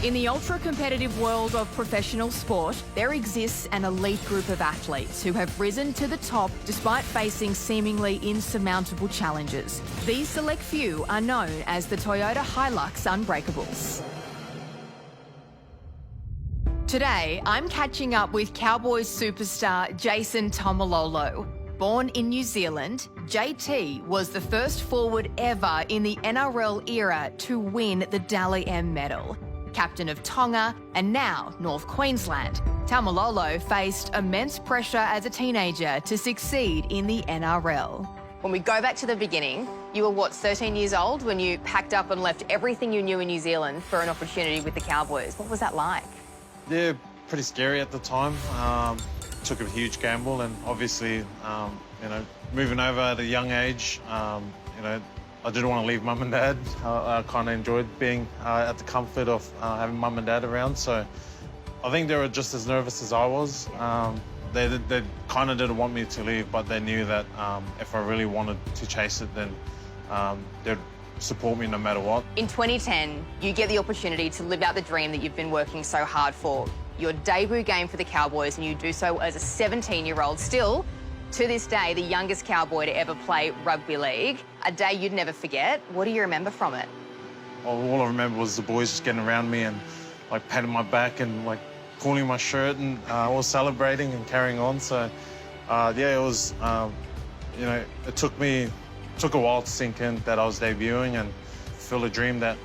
In the ultra-competitive world of professional sport, there exists an elite group of athletes who have risen to the top despite facing seemingly insurmountable challenges. These select few are known as the Toyota Hilux Unbreakables. Today, I'm catching up with Cowboys superstar Jason Taumalolo. Born in New Zealand, JT was the first forward ever in the NRL era to win the Dally M medal. Captain of Tonga and now North Queensland, Taumalolo faced immense pressure as a teenager to succeed in the NRL. When we go back to the beginning, you were, what, 13 years old when you packed up and left everything you knew in New Zealand for an opportunity with the Cowboys. What was that like? Yeah, pretty scary at the time. Took a huge gamble, and obviously, moving over at a young age, I didn't want to leave mum and dad. I kind of enjoyed being at the comfort of having mum and dad around. So I think they were just as nervous as I was. They kind of didn't want me to leave, but they knew that if I really wanted to chase it, then they'd support me no matter what. In 2010, you get the opportunity to live out the dream that you've been working so hard for. Your debut game for the Cowboys, and you do so as a 17-year-old, still, to this day, the youngest Cowboy to ever play Rugby League. A day you'd never forget. What do you remember from it? All I remember was the boys just getting around me and, patting my back and, pulling my shirt and all celebrating and carrying on. So, it was, it took a while to sink in that I was debuting and fulfill a dream that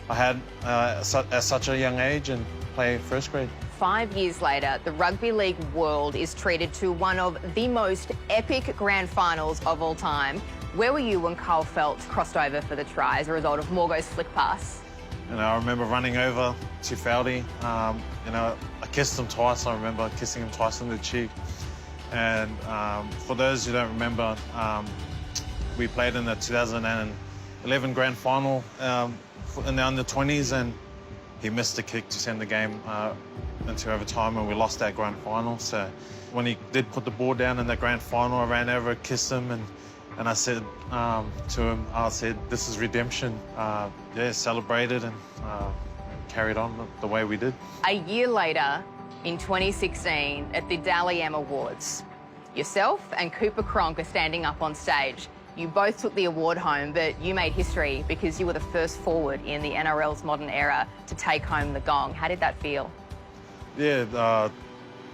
I had at such a young age and play first grade. 5 years later, the Rugby League world is treated to one of the most epic grand finals of all time. Where were you when Carl Feldt crossed over for the try as a result of Morgo's flick pass? I remember running over to Feldy. I kissed him twice. I remember kissing him twice on the cheek. And for those who don't remember, we played in the 2011 grand final in the under-20s, and he missed a kick to send the game into overtime, and we lost that grand final. So when he did put the ball down in the grand final, I ran over, kissed him, and I said to him, this is redemption. Celebrated and carried on the way we did. A year later, in 2016, at the Dally M Awards, yourself and Cooper Cronk are standing up on stage. You both took the award home, but you made history because you were the first forward in the NRL's modern era to take home the gong. How did that feel? Yeah,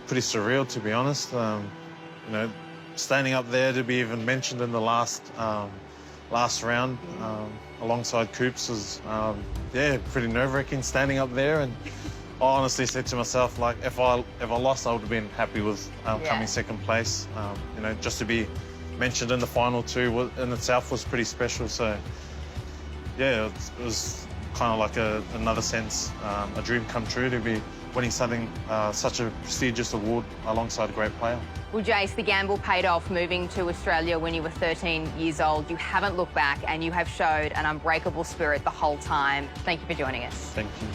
pretty surreal, to be honest. Standing up there to be even mentioned in the last round alongside Coops was, pretty nerve-wracking standing up there. And I honestly said to myself, if I lost, I would have been happy with coming second place. Just to be mentioned in the final too in itself was pretty special. So it was kind of like another sense, a dream come true to be winning something, such a prestigious award alongside a great player. Well, Jace, the gamble paid off moving to Australia when you were 13 years old. You haven't looked back, and you have showed an unbreakable spirit the whole time. Thank you for joining us. Thank you.